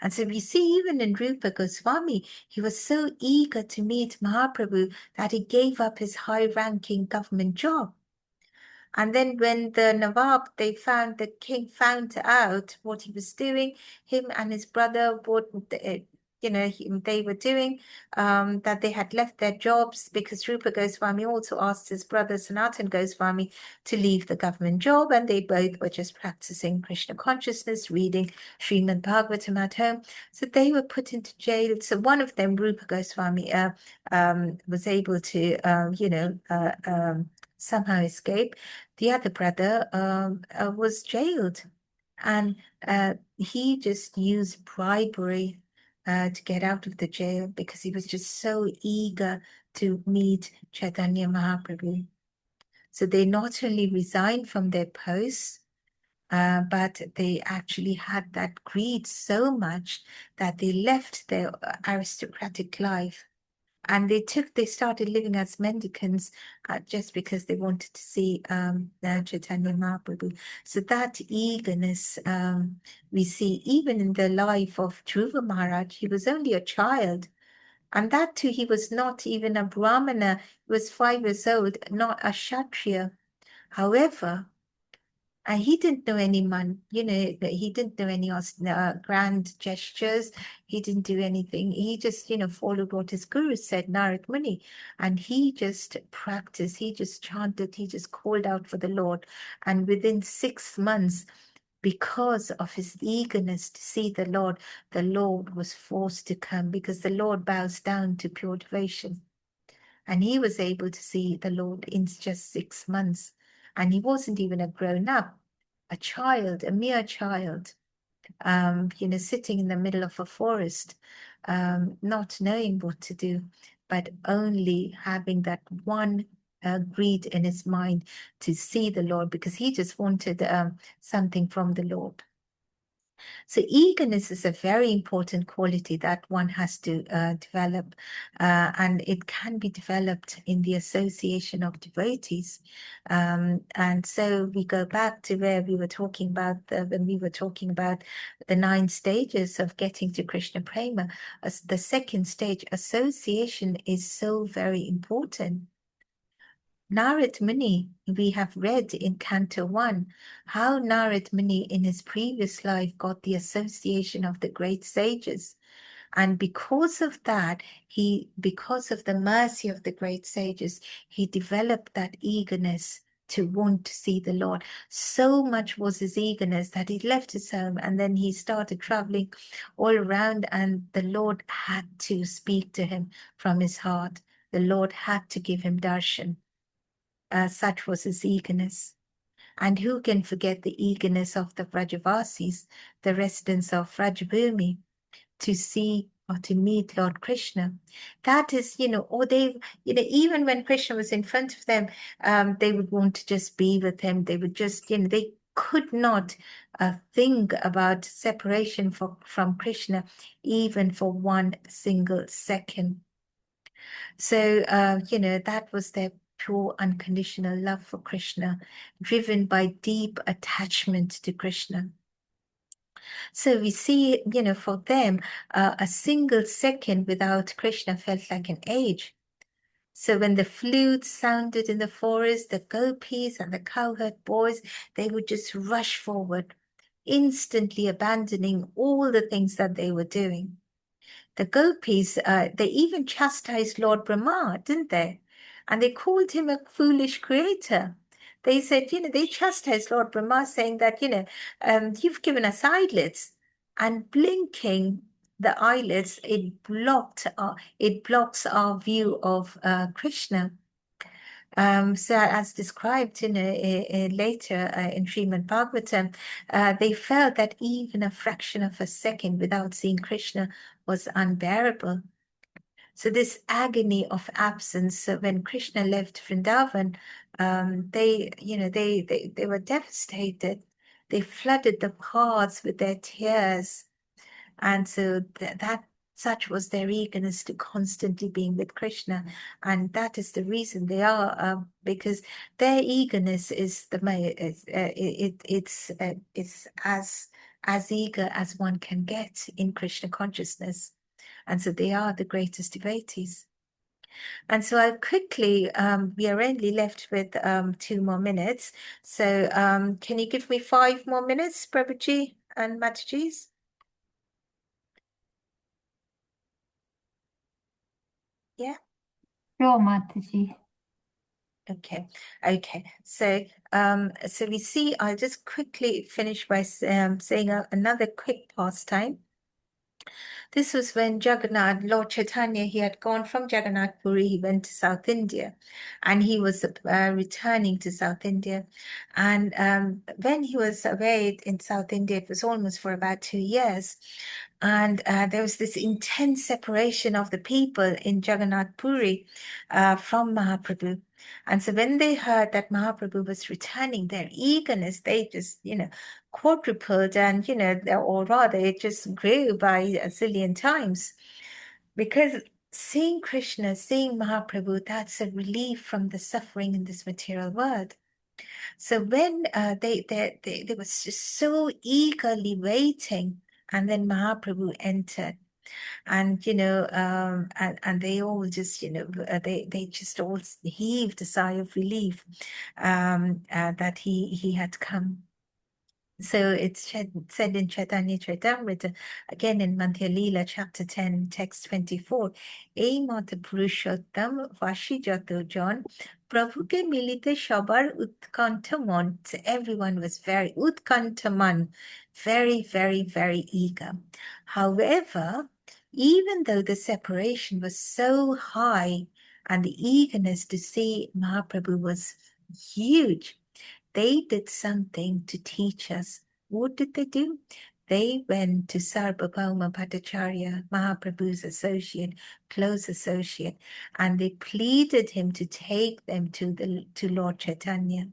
And so we see even in Rupa Goswami, he was so eager to meet Mahaprabhu that he gave up his high-ranking government job. And then when the Nawab, the king found out what he was doing, him and his brother, they were doing, that they had left their jobs, because Rupa Goswami also asked his brother Sanatan Goswami to leave the government job, and they both were just practicing Krishna consciousness, reading Srimad Bhagavatam at home. So they were put into jail. So one of them, Rupa Goswami, was able to, somehow escape. The other brother was jailed, and he just used bribery to get out of the jail because he was just so eager to meet Chaitanya Mahaprabhu. So they not only resigned from their posts, but they actually had that greed so much that they left their aristocratic life And they started living as mendicants just because they wanted to see Chaitanya Mahaprabhu. So that eagerness we see even in the life of Dhruva Maharaj. He was only a child, and that too, he was not even a Brahmana. He was 5 years old, not a Kshatriya. However, he didn't know any he didn't know any grand gestures. He didn't do anything. He just, followed what his guru said, Narad Muni, and he just practiced. He just chanted. He just called out for the Lord. And within 6 months, because of his eagerness to see the Lord was forced to come, because the Lord bows down to pure devotion. And he was able to see the Lord in just 6 months. And he wasn't even a grown up, a child, a mere child, sitting in the middle of a forest, not knowing what to do, but only having that one greed in his mind to see the Lord, because he just wanted something from the Lord. So eagerness is a very important quality that one has to develop, and it can be developed in the association of devotees. And so we go back to where we were talking about when we were talking about the 9 stages of getting to Krishna Prema. As the second stage, association, is so very important. Narad Muni, we have read in Canto 1 how Narad Muni in his previous life got the association of the great sages. And because of that, because of the mercy of the great sages, he developed that eagerness to want to see the Lord. So much was his eagerness that he left his home and then he started traveling all around, and the Lord had to speak to him from his heart. The Lord had to give him darshan. Such was his eagerness. And who can forget the eagerness of the Vrajavasis, the residents of Vrajabhumi, to see or to meet Lord Krishna? That is, or they, even when Krishna was in front of them, they would want to just be with him. They would just, they could not think about separation from Krishna, even for one single second. So, that was their pure unconditional love for Krishna, driven by deep attachment to Krishna. So we see, for them, a single second without Krishna felt like an age. So when the flutes sounded in the forest, the gopis and the cowherd boys, they would just rush forward, instantly abandoning all the things that they were doing. The gopis, they even chastised Lord Brahma, didn't they? And they called him a foolish creator. They said, they chastised Lord Brahma, saying that, you've given us eyelids, and blinking the eyelids, it blocks our view of Krishna. So as described later in Srimad Bhagavatam, they felt that even a fraction of a second without seeing Krishna was unbearable. So this agony of absence, when Krishna left Vrindavan, they were devastated. They flooded the paths with their tears. And so such was their eagerness to constantly being with Krishna. And that is the reason they are, because their eagerness is it's as eager as one can get in Krishna consciousness. And so they are the greatest devotees. And so I'll quickly, we are only left with 2 more minutes. So can you give me 5 more minutes, Prabhuji and Mataji's? Yeah. Sure, Mataji. Okay. So, so we see, I'll just quickly finish by saying another quick pastime. This was when Jagannath, Lord Chaitanya, he had gone from Jagannath Puri, he went to South India, and he was returning to South India. And when he was away in South India, it was almost for about 2 years. And there was this intense separation of the people in Jagannath Puri from Mahaprabhu. And so when they heard that Mahaprabhu was returning, their eagerness, they just, quadrupled, and, or rather it just grew by a zillion times, because seeing Krishna, seeing Mahaprabhu, that's a relief from the suffering in this material world. So when they were just so eagerly waiting, and then Mahaprabhu entered, and and they all just they just all heaved a sigh of relief that he had come. So it's said in Chaitanya Charitamrita, again in Madhya Leela, chapter 10, text 24, এই মত পুরুষোত্তম ভাসিযত জন প্রভুকে মিলিতে সবার উৎকণ্ঠ মন. So everyone was very utkantaman, very, very, very eager. However, even though the separation was so high and the eagerness to see Mahaprabhu was huge, they did something to teach us. What did they do? They went to Sarvabhauma Bhattacharya, Mahaprabhu's associate, close associate, and they pleaded him to take them to Lord Chaitanya.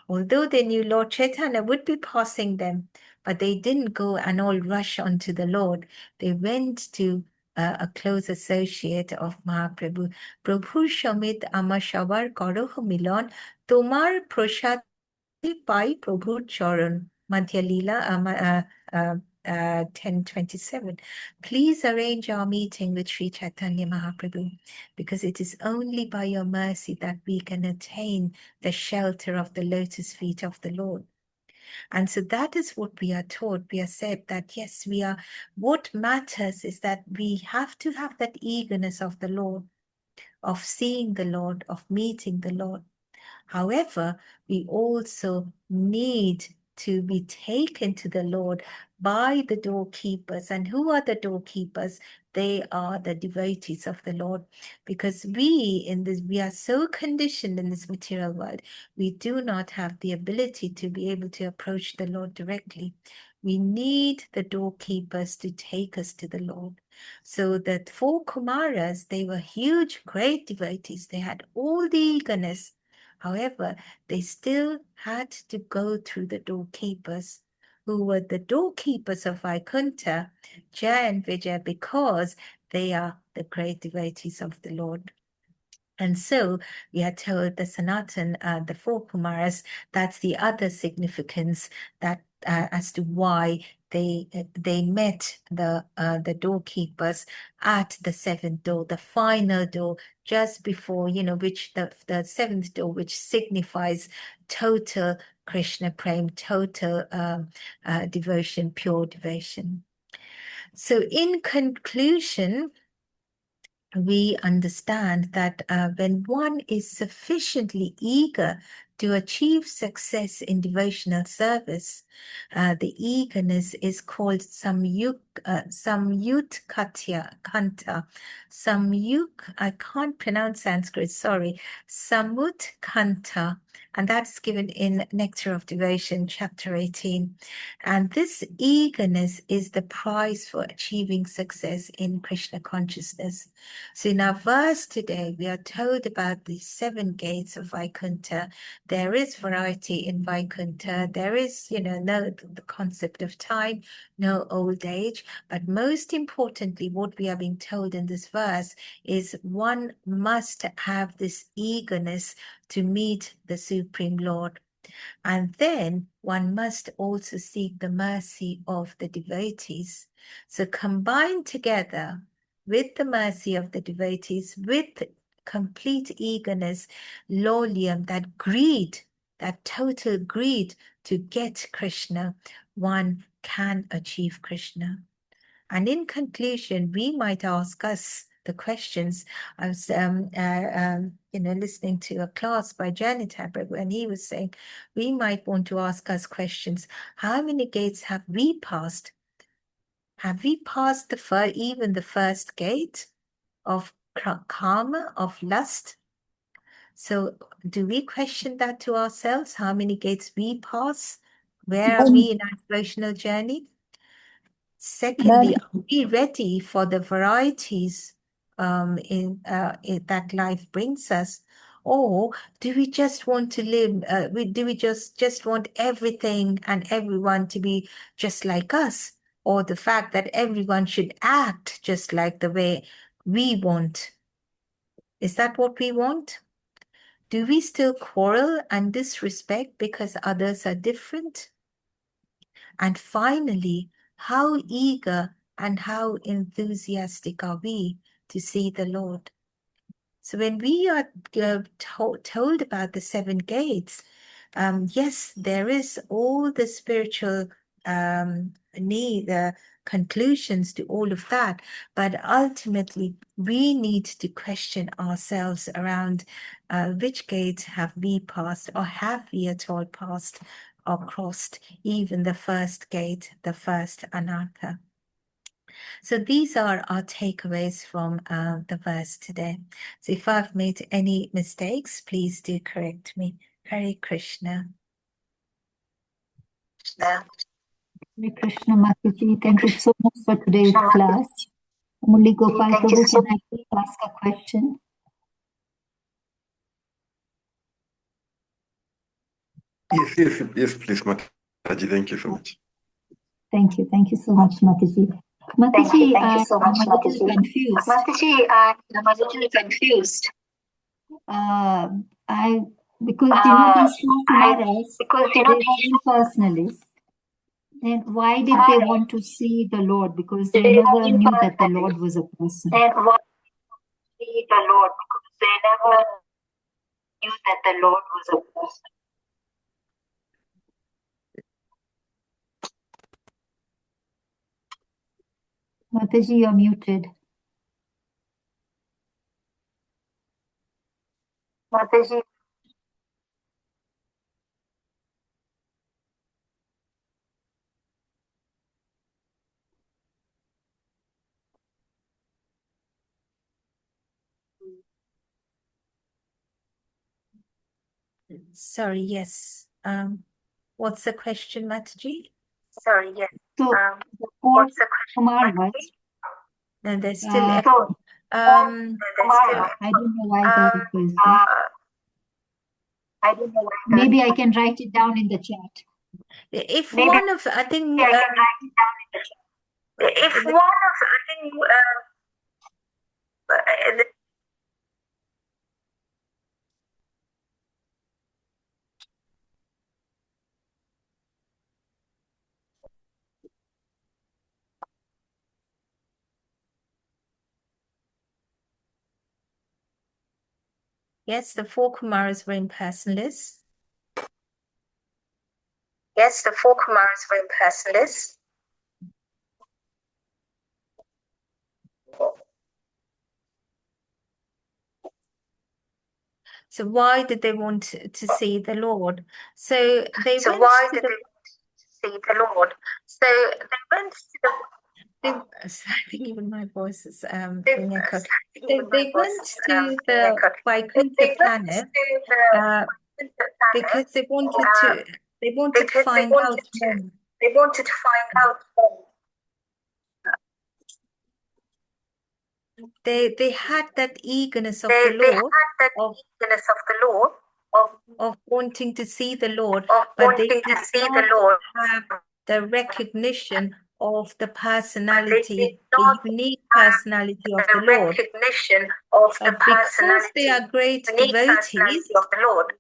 Although they knew Lord Chaitanya would be passing them, but they didn't go and all rush onto the Lord. They went to a close associate of Mahaprabhu. Prabhu Shamit Amar Shabar Koroh Milon, Tomar Prasad Pai Prabhu Charan, Madhya Leela 10:27. Please arrange our meeting with Sri Chaitanya Mahaprabhu, because it is only by your mercy that we can attain the shelter of the lotus feet of the Lord. And so that is what we are taught. We are said that, yes, what matters is that we have to have that eagerness of the Lord, of seeing the Lord, of meeting the Lord. However, we also need to be taken to the Lord by the doorkeepers. And who are the doorkeepers? They are the devotees of the Lord. Because we are so conditioned in this material world, we do not have the ability to be able to approach the Lord directly. We need the doorkeepers to take us to the Lord. So that 4 Kumaras, they were huge, great devotees. They had all the eagerness. However, they still had to go through the doorkeepers, who were the doorkeepers of Vaikuntha, Jaya and Vijaya, because they are the great devotees of the Lord. And so we are told the Sanatan, the 4 Kumaras, that's the other significance that as to why they met the doorkeepers at the 7th door, the final door, just before, which the 7th door, which signifies total Krishna Prem, total devotion, pure devotion. So in conclusion, we understand that when one is sufficiently eager to achieve success in devotional service, the eagerness is called samyutkanta. I can't pronounce Sanskrit, sorry. Samutkanta. And that's given in Nectar of Devotion, chapter 18. And this eagerness is the prize for achieving success in Krishna consciousness. So in our verse today, we are told about the 7 gates of Vaikuntha. There is variety in Vaikuntha. There is, no the concept of time, no old age. But most importantly, what we are being told in this verse is one must have this eagerness to meet the Supreme Lord. And then one must also seek the mercy of the devotees. So combined together with the mercy of the devotees, with complete eagerness, lolium, that greed, that total greed to get Krishna, one can achieve Krishna. And in conclusion, we might ask us the questions. I was, listening to a class by Janet Haber, and he was saying, we might want to ask us questions. How many gates have we passed? Have we passed even the first gate of karma, of lust? So do we question that to ourselves? How many gates we pass? Where are we in our devotional journey? Secondly, are we ready for the varieties that life brings us? Or do we just want to live, do we just want everything and everyone to be just like us? Or the fact that everyone should act just like the way we want. Is that what we want? Do we still quarrel and disrespect because others are different? And finally, how eager and how enthusiastic are we to see the Lord? So when we are told about the 7 gates, yes, there is all the spiritual conclusions to all of that, but ultimately we need to question ourselves around which gate have we passed, or have we at all passed or crossed even the first gate, the first anartha. So these are our takeaways from the verse today. So if I've made any mistakes, please do correct me. Hare Krishna. Hare Krishna Mataji, thank you so much for today's class. Murli Gopal Prabhu, can I please ask a question? Yes, please, Mataji. Thank you so much. Thank you so much, Mataji. Mataji, I'm a little confused. Mataji, I'm a little confused. Because these 4 Kumaras, they were impersonalists. Then why did they want to see the Lord? Because they never knew that the Lord was a person. Then why see the Lord? Because they never knew that the Lord was a person. Mataji, you're muted. Mataji. Sorry, yes. What's the question, Mataji? Sorry, yes. So the 4 What's the question? Kumaras, No, there's still I echo. don't know why the echo is there. I don't know why. Maybe I can write it down in the chat. If Maybe one of, I think, I can write it down in the chat. If one of, I think, yes, the 4 Kumaras were impersonalists. yes, the 4 Kumaras were impersonalists. So why did they want to see the Lord? So they So went why to did the, they want to see the Lord? So they went to the. I think even my voice is They, being echoed. even my They voice went is, to being the echoed. Vaikuntha They went planet to the because they wanted to because find out more. they wanted to find out more. They had that eagerness of They the Lord, had that eagerness of the Lord, of wanting to see the Lord, of but they wanting to did see the not Lord. have the recognition of the But they did personality, the not unique have personality of the the Lord. recognition of the But because they personality, are great unique devotees, personality of the Lord.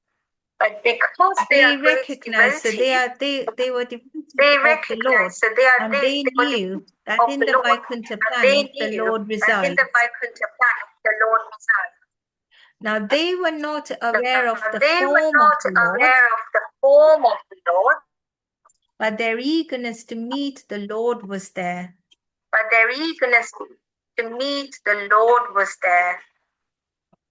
But because they they are great recognize, so devotees, they were devotees they of the Lord, recognize, so they they were knew devotees that of in the the Lord, Vaikuntha and they planet the knew Lord that in resides. the Vaikuntha planet the Lord resides. Now they were not aware of the They were form of not the Lord, aware of the form of the Lord, but their eagerness to meet the Lord was there. but their eagerness to meet the Lord was there.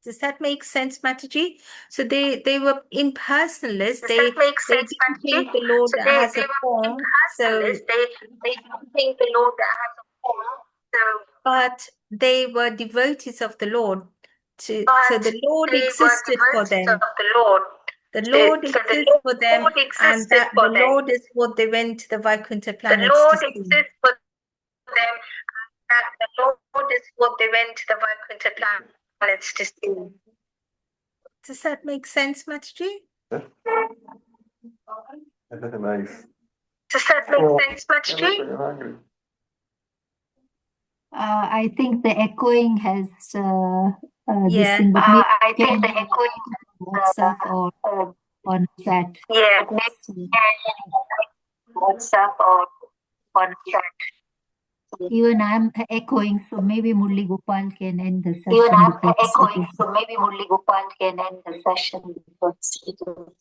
Does that make sense, Mataji? So they were impersonalists. Does that make They sense, didn't Mataji? think the Lord So has they a were form. So, impersonalists. They don't think the Lord has a form. but they were devotees of the Lord. So the Lord they existed were for devotees them. of the Lord. The Lord So the exists for them, Lord and existed that for the them. Lord is what they went to the Vaikuntha The planets Lord to see. exists for them, and the Lord is what they went to the Vaikuntha planets to see. Does that make sense, Mataji? Nice. Does that make sense, Mataji? I think the echoing has this Yeah. thing, but maybe I can think the you echoing WhatsApp or on chat. yeah, So WhatsApp or on chat. even I'm echoing, so maybe Murli Gopal can end the Even session I'm because it echoing, is. so maybe Murli Gopal can end the session because it is.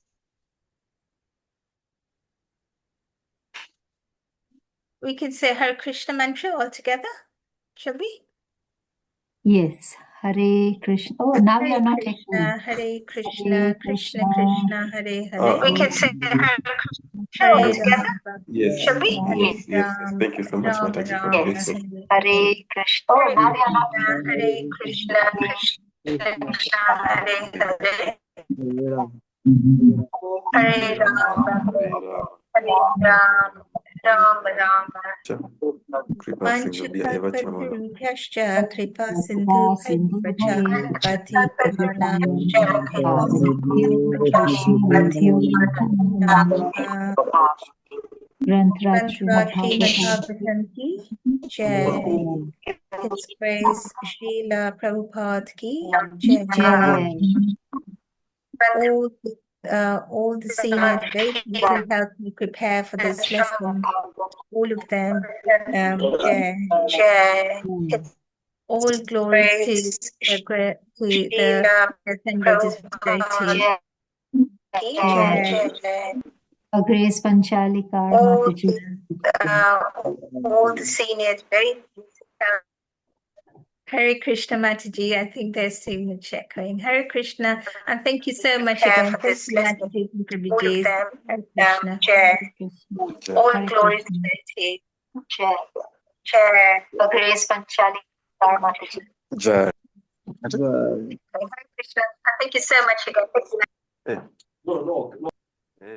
We can say Hare Krishna mantra all together, shall we? Yes, Hare Krishna. Oh, now we are Hare not Krishna, echoing. Hare Krishna, Hare Krishna Krishna. Krishna, Hare Hare. We can say Hare Krishna Hare all together. Ram, Yes, Shall we? Hare yes, yes, yes. Ram, Thank you so much, Ram Mataji, for Ram, doing Yes. so. Hare Krishna. Oh, now we are not Hare Krishna, Krishna Krishna, Hare Hare. Hare Ram, Hare Ram, Ram Ram. Kripa Sindhubhya eva cha molo. Vanchakalpadurubhyascha kripa Krupa sindhu Sindhu pati bhana Grantraj Mantra Srimad Bhagavatam. Bhagavatam ki Jai. His praise Srila Prabhupada ki Jai. All the seniors very deeply helped me prepare for this lesson. All of them. Jai. All glories to the assembled devotee. Jai. Grace Panchali Kar Mataji. All the seniors very Hare Krishna Mataji, I think there's so much echoing. Hare Krishna, and thank you so much again. Thank you, Mataji and Prabhuji. Hare Krishna. all glories to Him. Chair, Grace Panchali Kar Mataji. Jai. Hare Krishna. Thank you so much again.